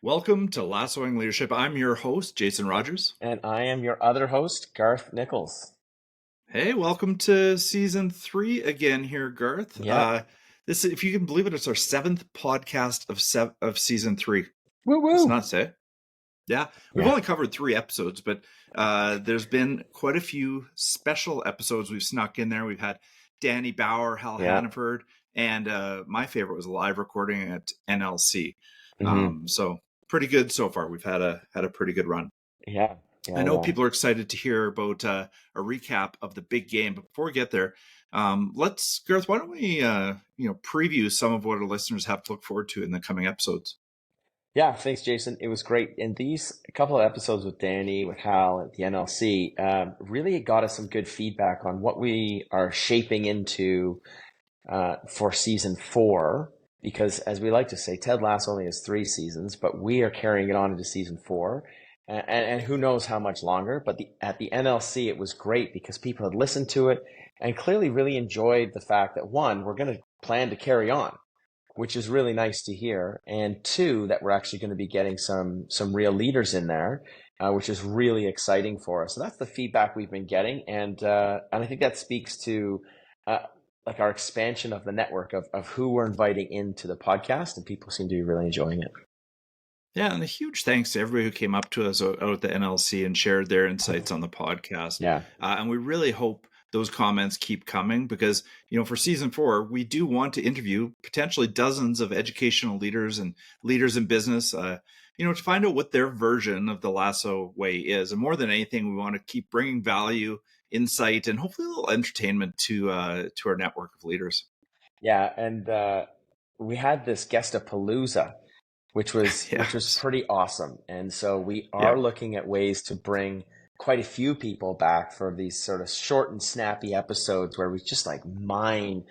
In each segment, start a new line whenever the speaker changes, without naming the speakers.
Welcome to Lassoing Leadership. I'm your host, Jason Rogers.
And I am your other host, Garth Nichols.
Hey, welcome to season 3 again here, Garth.
Yeah.
This, if you can believe it, it's our 7th podcast of season 3.
Woo
It's
woo.
nuts, eh? Yeah, we've only covered 3 episodes, but there's been quite a few special episodes we've snuck in there. We've had Danny Bauer, Hal Hannaford, and my favorite was a live recording at NLC. So pretty good so far. We've had a pretty good run.
Yeah.
I know people are excited to hear about a recap of the big game. But before we get there, Garth, why don't we preview some of what our listeners have to look forward to in the coming episodes?
Yeah, thanks, Jason. It was great. And these couple of episodes with Danny, with Hal at the NLC, really got us some good feedback on what we are shaping into for season 4. Because as we like to say, Ted Lasso only has 3 seasons, but we are carrying it on into season 4. And who knows how much longer. But at the NLC, it was great because people had listened to it and clearly really enjoyed the fact that, one, we're going to plan to carry on, which is really nice to hear. And 2, that we're actually going to be getting some real leaders in there, which is really exciting for us. So that's the feedback we've been getting. And I think that speaks to like our expansion of the network of who we're inviting into the podcast, and people seem to be really enjoying it.
Yeah, and a huge thanks to everybody who came up to us out at the NLC and shared their insights on the podcast.
Yeah.
And we really hope those comments keep coming because, for season 4, we do want to interview potentially dozens of educational leaders and leaders in business, to find out what their version of the Lasso way is. And more than anything, we want to keep bringing value, insight, and hopefully a little entertainment to our network of leaders.
Yeah, and we had this guest-a-palooza, which was pretty awesome. And so we are looking at ways to bring quite a few people back for these sort of short and snappy episodes where we just like mine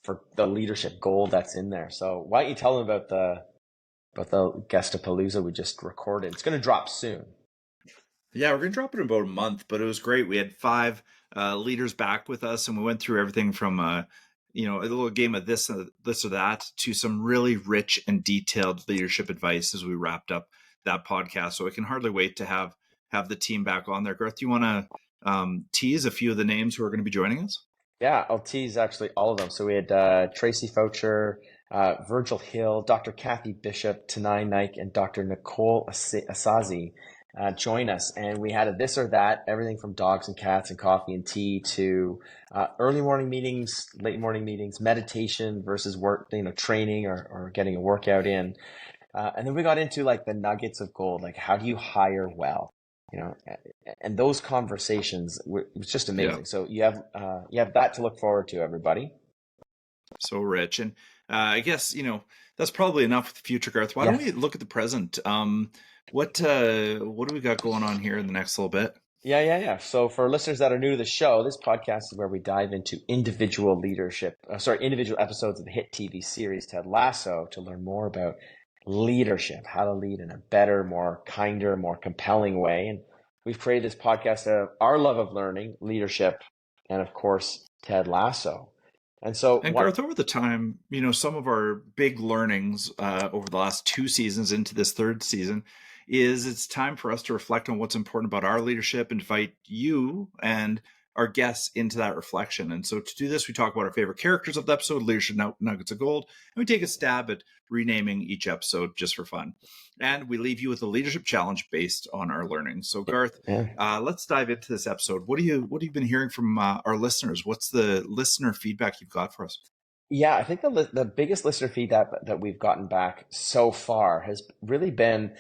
for the leadership gold that's in there. So why don't you tell them about the guest-a-palooza we just recorded? It's going to drop soon.
Yeah, we're going to drop it in about a month, but it was great. We had 5 leaders back with us, and we went through everything from a little game of this or that to some really rich and detailed leadership advice as we wrapped up that podcast. So I can hardly wait to have the team back on there. Garth, do you want to tease a few of the names who are going to be joining us?
Yeah, I'll tease actually all of them. So we had Tracy Foucher, Virgil Hill, Dr. Kathy Bishop, Tanai Naik, and Dr. Nicole Asazi join us. And we had a this or that, everything from dogs and cats and coffee and tea to early morning meetings, late morning meetings, meditation versus work, training or getting a workout in. And then we got into like the nuggets of gold, like how do you hire well? And those conversations, it was just amazing. Yeah. So you have that to look forward to, everybody.
So rich. And I guess, that's probably enough with the future, Garth. Why don't we look at the present? What do we got going on here in the next little bit?
Yeah. So for listeners that are new to the show, this podcast is where we dive into individual episodes of the hit TV series Ted Lasso to learn more about leadership, how to lead in a better, more kinder, more compelling way. And we've created this podcast of our love of learning, leadership, and of course, Ted Lasso. And
Garth, over the time, some of our big learnings over the last 2 seasons into this 3rd season is it's time for us to reflect on what's important about our leadership and invite you and our guests into that reflection. And so to do this, we talk about our favorite characters of the episode, leadership nuggets of gold, and we take a stab at renaming each episode just for fun. And we leave you with a leadership challenge based on our learning. So Garth, let's dive into this episode. What have you been hearing from our listeners? What's the listener feedback you've got for us?
Yeah, I think the biggest listener feedback that we've gotten back so far has really been,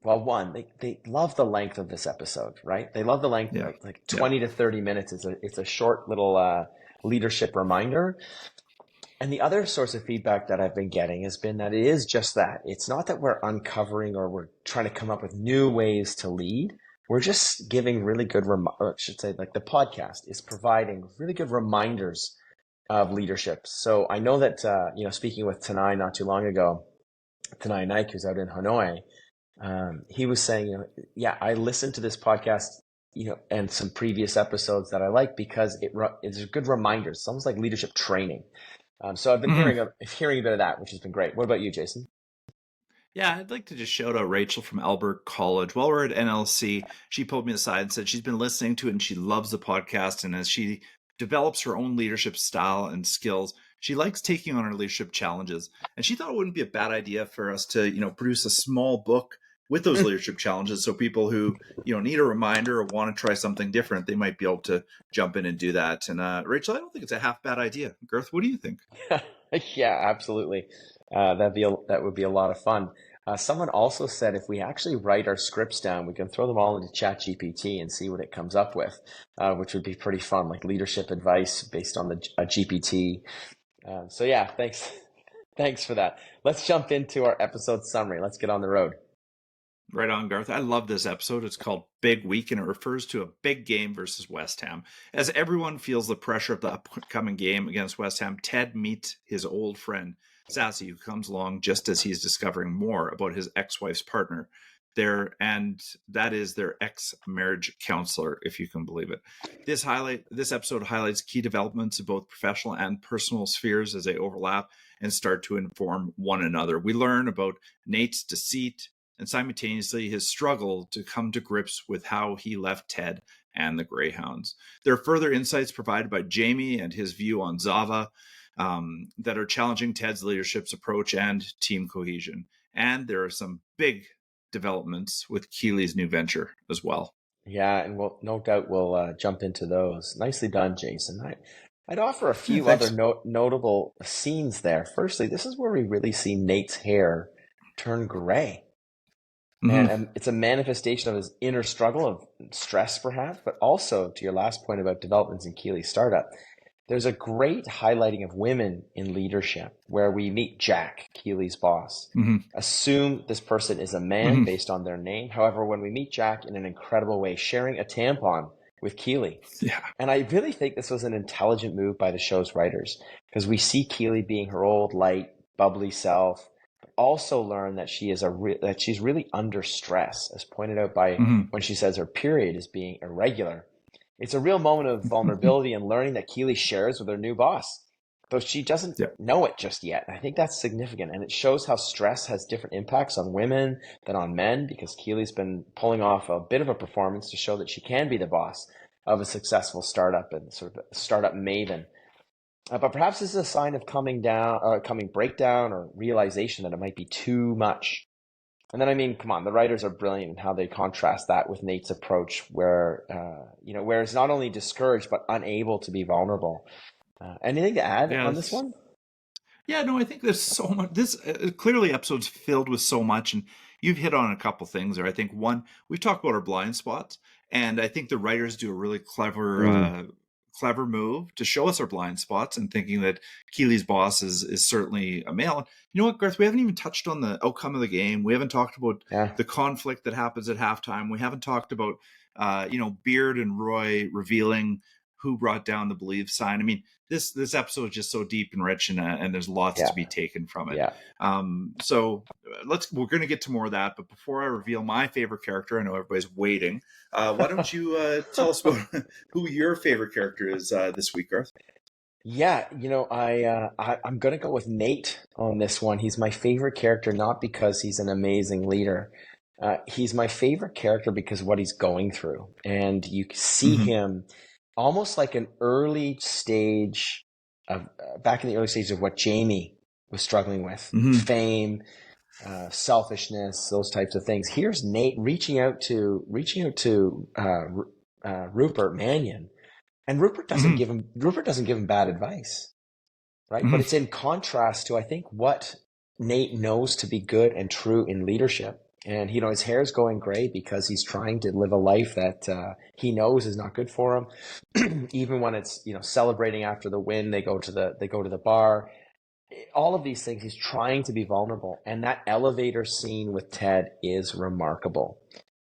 one, they love the length of this episode, right? They love the length, like 20 to 30 minutes. It's a short little leadership reminder. And the other source of feedback that I've been getting has been that it is just that. It's not that we're uncovering or we're trying to come up with new ways to lead. We're just giving really good, like the podcast is providing really good reminders of leadership. So I know that, speaking with Tanai not too long ago, Tanai Naik, who's out in Hanoi, he was saying, I listened to this podcast, and some previous episodes that I like because it's good reminders. It's almost like leadership training. So I've been hearing a bit of that, which has been great. What about you, Jason?
Yeah, I'd like to just shout out Rachel from Albert College. While we're at NLC, she pulled me aside and said she's been listening to it and she loves the podcast. And as she develops her own leadership style and skills, she likes taking on her leadership challenges. And she thought it wouldn't be a bad idea for us to, produce a small book with those leadership challenges. So people who, need a reminder or want to try something different, they might be able to jump in and do that. And Rachel, I don't think it's a half bad idea. Garth, what do you think?
Yeah, absolutely. That would be a lot of fun. Someone also said if we actually write our scripts down, we can throw them all into ChatGPT and see what it comes up with, which would be pretty fun, like leadership advice based on the GPT. So yeah, thanks, thanks for that. Let's jump into our episode summary. Let's get on the road.
Right on, Garth. I love this episode. It's called Big Week, and it refers to a big game versus West Ham. As everyone feels the pressure of the upcoming game against West Ham, Ted meets his old friend, Sassy, who comes along just as he's discovering more about his ex-wife's partner. And that is their ex-marriage counselor, if you can believe it. This episode highlights key developments in both professional and personal spheres as they overlap and start to inform one another. We learn about Nate's deceit, and simultaneously his struggle to come to grips with how he left Ted and the Greyhounds. There are further insights provided by Jamie and his view on Zava that are challenging Ted's leadership's approach and team cohesion. And there are some big developments with Keely's new venture as well.
Yeah, and we'll no doubt we'll jump into those. Nicely done, Jason. I'd offer a
Yeah,
few other
thanks.
notable scenes there. Firstly, this is where we really see Nate's hair turn gray.
Mm-hmm.
And it's a manifestation of his inner struggle of stress, perhaps, but also to your last point about developments in Keely's startup. There's a great highlighting of women in leadership where we meet Jack, Keely's boss.
Mm-hmm.
Assume this person is a man
Mm-hmm.
based on their name. However, when we meet Jack in an incredible way, sharing a tampon with Keely.
Yeah.
And I really think this was an intelligent move by the show's writers because we see Keely being her old, light, bubbly self, but also learn that that she's really under stress, as pointed out by
Mm-hmm.
when she says her period is being irregular. It's a real moment of vulnerability and learning that Keely shares with her new boss, though she doesn't
Yeah.
know it just yet. I think that's significant, and it shows how stress has different impacts on women than on men because Keely's been pulling off a bit of a performance to show that she can be the boss of a successful startup and sort of a startup maven. But perhaps this is a sign of coming breakdown or realization that it might be too much. And then, I mean, come on, the writers are brilliant in how they contrast that with Nate's approach, where it's not only discouraged but unable to be vulnerable. Anything to add
Yeah.
on this one?
Yeah, no, I think there's so much. This clearly episode's filled with so much, and you've hit on a couple things there. I think one, we've talked about our blind spots, and I think the writers do a really clever move to show us our blind spots, and thinking that Keely's boss is certainly a male. And you know what, Garth? We haven't even touched on the outcome of the game. We haven't talked about
Yeah,
the conflict that happens at halftime. We haven't talked about, Beard and Roy revealing who brought down the believe sign. I mean, this episode is just so deep and rich, and there's lots
yeah,
to be taken from it.
yeah.
So we're going to get to more of that, but before I reveal my favorite character, I know everybody's waiting. Why don't you tell us about who your favorite character is this week, Garth?
Yeah, I'm gonna go with Nate on this one. He's my favorite character, not because he's an amazing leader. He's my favorite character because of what he's going through, and you see
Mm-hmm.
him almost like an early stage of back in the early stages of what Jamie was struggling with:
Mm-hmm.
fame, selfishness, those types of things. Here's Nate reaching out to Rupert Mannion, and
Mm-hmm.
Rupert doesn't give him bad advice, right? But
Mm-hmm.
it's in contrast to, I think, what Nate knows to be good and true in leadership. And his hair's going gray because he's trying to live a life that he knows is not good for him. Even when it's celebrating after the win, they go to the bar. All of these things, he's trying to be vulnerable, and that elevator scene with Ted is remarkable.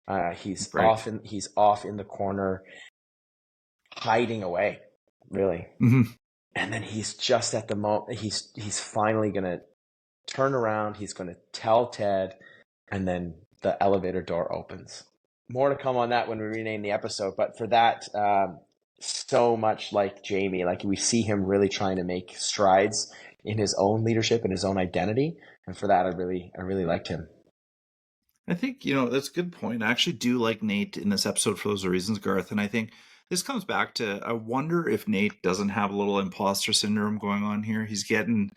Right.
He's off in the corner, hiding away, really.
Mm-hmm.
And then he's just at the moment, he's finally going to turn around. He's going to tell Ted, and then the elevator door opens. More to come on that when we rename the episode. But for that, so much like Jamie, like we see him really trying to make strides in his own leadership and his own identity. And for that, I really liked him.
I think, that's a good point. I actually do like Nate in this episode for those reasons, Garth. And I think this comes back to I wonder if Nate doesn't have a little imposter syndrome going on here. He's getting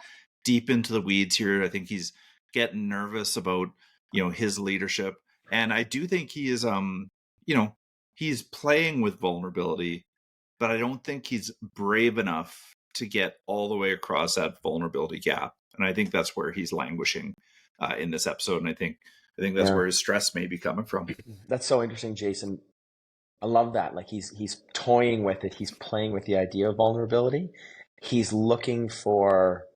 deep into the weeds here. I think he's getting nervous about, his leadership. And I do think he is, he's playing with vulnerability, but I don't think he's brave enough to get all the way across that vulnerability gap. And I think that's where he's languishing in this episode. And I think that's
Yeah,
where his stress may be coming from.
that's so interesting, Jason. I love that. Like he's toying with it. He's playing with the idea of vulnerability. He's looking for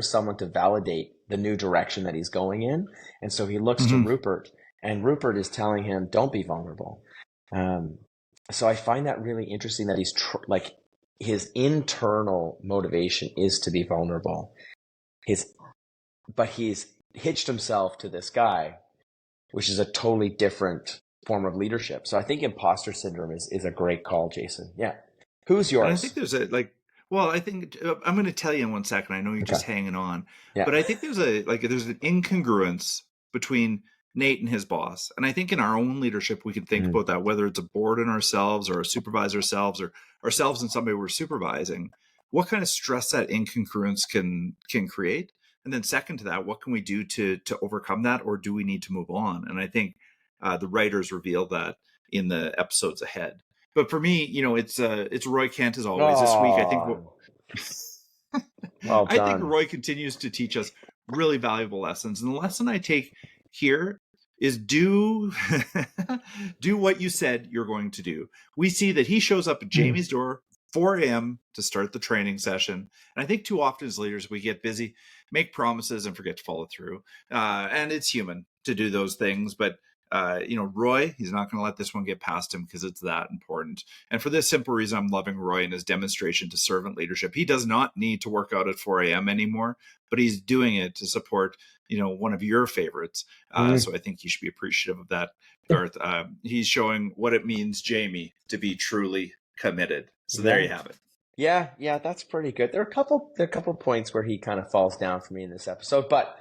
someone to validate the new direction that he's going in, and so he looks to
Mm-hmm.
Rupert, and Rupert is telling him, "Don't be vulnerable." Um, so I find that really interesting that like his internal motivation is to be vulnerable. His but he's hitched himself to this guy, which is a totally different form of leadership. So I think imposter syndrome is a great call, Jason. Yeah. Who's
And I think
yours?
there's I think I'm going to tell you in 1 second. I know you're
Okay.
just hanging on,
Yeah.
but I think there's an incongruence between Nate and his boss. And I think in our own leadership, we can think
Mm.
about that, whether it's a board in ourselves or a supervisor ourselves or ourselves and somebody we're supervising, what kind of stress that incongruence can create. And then second to that, what can we do to overcome that, or do we need to move on? And I think the writers reveal that in the episodes ahead. But for me, it's Roy Kent as always. This week,
Oh, well
I think
done.
Roy continues to teach us really valuable lessons. And the lesson I take here is do do what you said you're going to do. We see that he shows up at
Mm.
Jamie's door 4 a.m. to start the training session. And I think too often as leaders we get busy, make promises, and forget to follow through. And it's human to do those things, but Roy, he's not going to let this one get past him because it's that important. And for this simple reason, I'm loving Roy and his demonstration to servant leadership. He does not need to work out at 4 a.m. anymore, but he's doing it to support, one of your favorites.
Mm.
So I think you should be appreciative of that, Garth. He's showing what it means, Jamie, to be truly committed. So there
Yeah.
you have it.
Yeah, that's pretty good. There are a couple points where he kind of falls down for me in this episode, but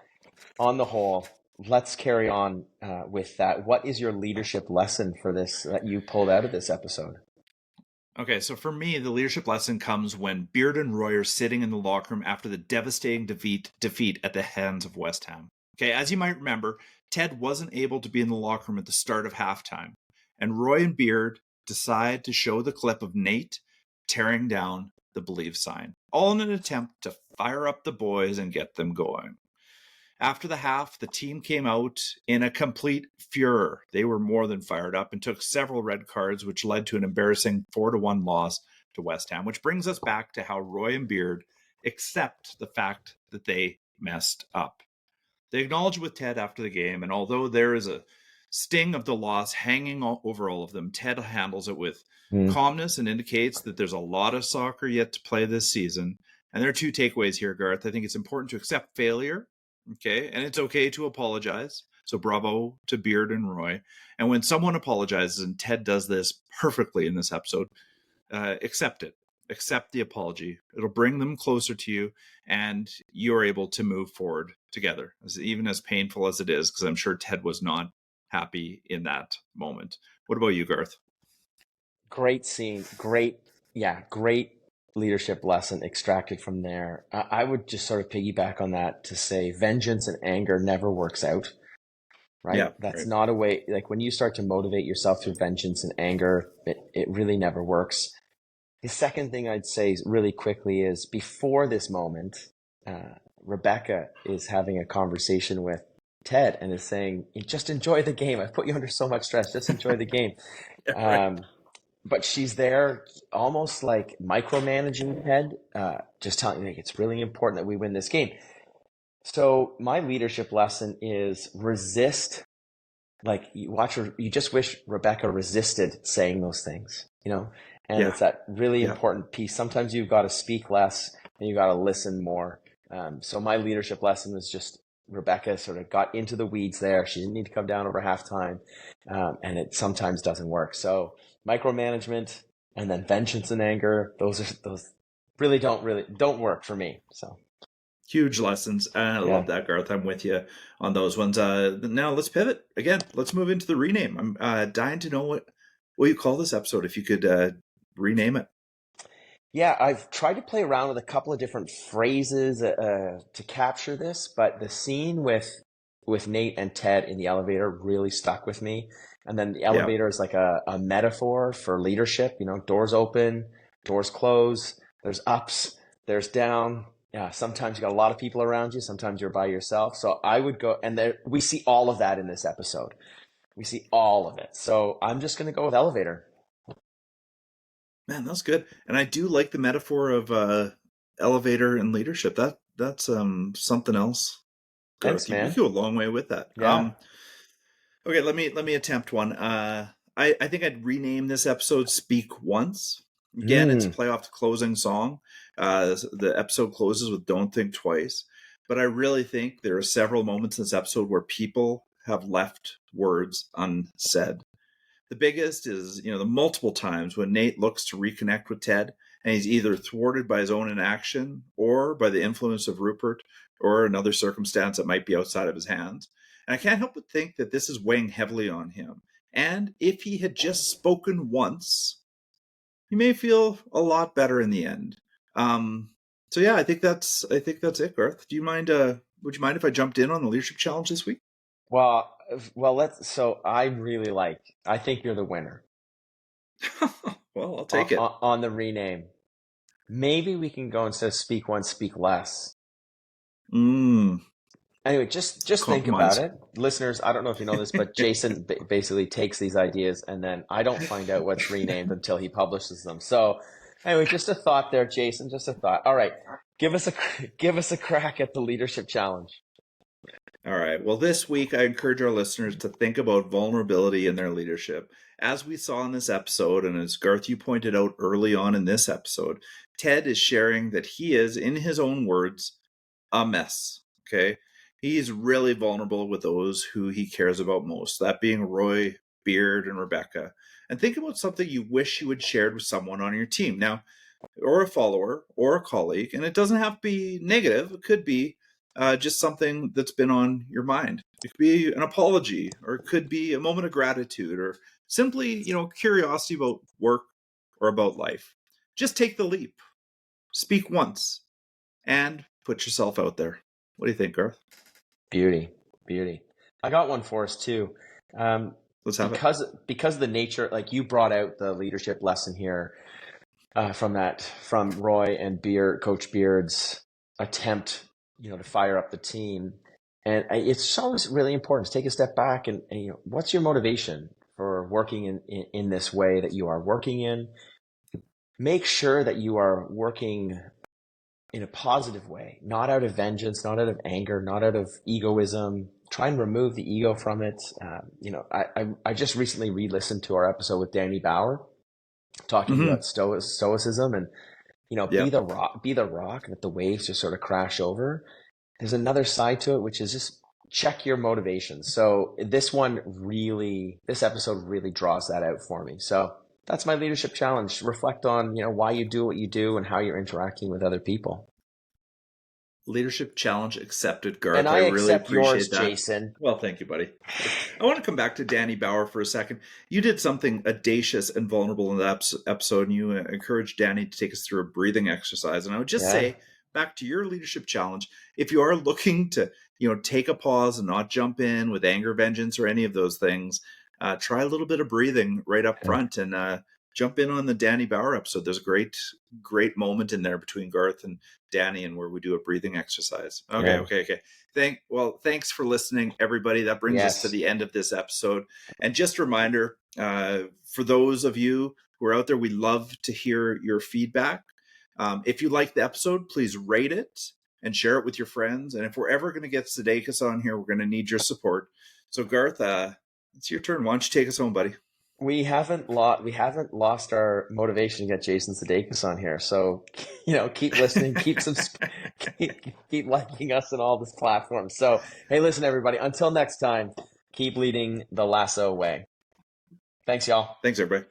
on the whole, let's carry on with that. What is your leadership lesson for this that you pulled out of this episode?
Okay, so for me, the leadership lesson comes when Beard and Roy are sitting in the locker room after the devastating defeat at the hands of West Ham. Okay, as you might remember, Ted wasn't able to be in the locker room at the start of halftime, and Roy and Beard decide to show the clip of Nate tearing down the Believe sign, all in an attempt to fire up the boys and get them going. After the half, the team came out in a complete furor. They were more than fired up and took several red cards, which led to an embarrassing 4-1 loss to West Ham, which brings us back to how Roy and Beard accept the fact that they messed up. They acknowledge with Ted after the game, and although there is a sting of the loss hanging over all of them, Ted handles it with
Mm.
calmness and indicates that there's a lot of soccer yet to play this season. And there are two takeaways here, Garth. I think it's important to accept failure, okay, and it's okay to apologize. So bravo to Beard and Roy. And when someone apologizes, and Ted does this perfectly in this episode, accept it. Accept the apology. It'll bring them closer to you, and you're able to move forward together, even as painful as it is, because I'm sure Ted was not happy in that moment. What about you, Garth?
Great scene. Great leadership lesson extracted from there. I would just sort of piggyback on that to say vengeance and anger never works out, right?
Yeah,
That's
right.
not a way, like when you start to motivate yourself through vengeance and anger, it really never works. The second thing I'd say really quickly is before this moment, Rebecca is having a conversation with Ted and is saying, just enjoy the game. I've put you under so much stress. Just enjoy the game.
Yeah, right.
Um, but she's there almost like micromanaging Ted, just telling me like, it's really important that we win this game. So my leadership lesson is resist. Like you just wish Rebecca resisted saying those things, and
Yeah,
it's that really
yeah.
important piece. Sometimes you've got to speak less and you got to listen more. So my leadership lesson was just Rebecca sort of got into the weeds there. She didn't need to come down over halftime, and it sometimes doesn't work. So micromanagement and then vengeance and anger, those really don't work for me. So
Huge lessons. And I
Yeah.
love that, Garth. I'm with you on those ones. Now let's pivot again. Let's move into the rename. I'm dying to know what you call this episode. If you could rename it.
Yeah, I've tried to play around with a couple of different phrases to capture this, but the scene with Nate and Ted in the elevator really stuck with me. And then the
Yeah.
elevator is like a metaphor for leadership. You know, doors open, doors close. There's ups, there's down. Yeah, sometimes you got a lot of people around you. Sometimes you're by yourself. So I would go, and there we see all of that in this episode. We see all of it. So I'm just going to go with elevator.
Man, that's good. And I do like the metaphor of elevator and leadership. That's something else,
Thanks,
Garth. We
man.
go a long way with that.
Yeah.
Okay, let me attempt one. I think I'd rename this episode "Speak Once." Again, it's a
Mm.
play off the closing song. The episode closes with "Don't Think Twice," but I really think there are several moments in this episode where people have left words unsaid. The biggest is, the multiple times when Nate looks to reconnect with Ted, and he's either thwarted by his own inaction or by the influence of Rupert or another circumstance that might be outside of his hands. And I can't help but think that this is weighing heavily on him. And if he had just spoken once, he may feel a lot better in the end. Um, so yeah, I think that's it, Garth. Do you mind? Would you mind if I jumped in on the leadership challenge this week?
Well, so I think you're the winner
Well, I'll take it.
on the rename. Maybe we can go instead of speak once, speak less.
Mm,
Anyway, just think about
compromise.
it. Listeners, I don't know if you know this, but Jason basically takes these ideas and then I don't find out what's renamed until he publishes them. So anyway, just a thought there, Jason, just a thought. All right. Give us a give us a crack at the leadership challenge.
All right. Well, this week, I encourage our listeners to think about vulnerability in their leadership. As we saw in this episode, and as Garth, you pointed out early on in this episode, Ted is sharing that he is, in his own words, a mess. Okay. He's really vulnerable with those who he cares about most, that being Roy, Beard, and Rebecca. And think about something you wish you had shared with someone on your team. Now, or a follower or a colleague. And it doesn't have to be negative. It could be just something that's been on your mind. It could be an apology, or it could be a moment of gratitude, or simply, curiosity about work or about life. Just take the leap, speak once, and put yourself out there. What do you think, Garth?
Beauty, beauty. I got one for us too. Um,
Let's have it.
because of the nature, like you brought out the leadership lesson here from Roy and Coach Beard's attempt, to fire up the team, and it's always really important to take a step back and what's your motivation for working in this way that you are working in? Make sure that you are working in a positive way, not out of vengeance, not out of anger, not out of egoism. Try and remove the ego from it. I just recently re-listened to our episode with Danny Bauer talking
Mm-hmm.
about stoicism and
Yeah.
be the rock that the waves just sort of crash over. There's another side to it, which is just check your motivation. So this episode really draws that out for me. So that's my leadership challenge. Reflect on, why you do what you do and how you're interacting with other people.
Leadership challenge accepted,
And
Garth. I
I
really
accept yours,
appreciate that.
Jason.
Well, thank you, buddy. I want to come back to Danny Bauer for a second. You did something audacious and vulnerable in that episode, and you encouraged Danny to take us through a breathing exercise. And I would just
Yeah.
say, back to your leadership challenge, if you are looking to, take a pause and not jump in with anger, vengeance, or any of those things, try a little bit of breathing right up
Yeah.
front and jump in on the Danny Bauer episode. There's a great moment in there between Garth and Danny, and where we do a breathing exercise. Okay,
Yeah.
okay. Thanks for listening, everybody. That brings us to
Yes.
the end of this episode. And just a reminder, for those of you who are out there, we love to hear your feedback. If you like the episode, please rate it and share it with your friends. And if we're ever going to get Sudeikis on here, we're going to need your support. So Garth, it's your turn. Why don't you take us home, buddy?
We haven't lost our motivation to get Jason Sudeikis on here. So, keep listening, keep liking us on all this platforms. So, hey, listen, everybody, until next time, keep leading the Lasso way. Thanks, y'all.
Thanks, everybody.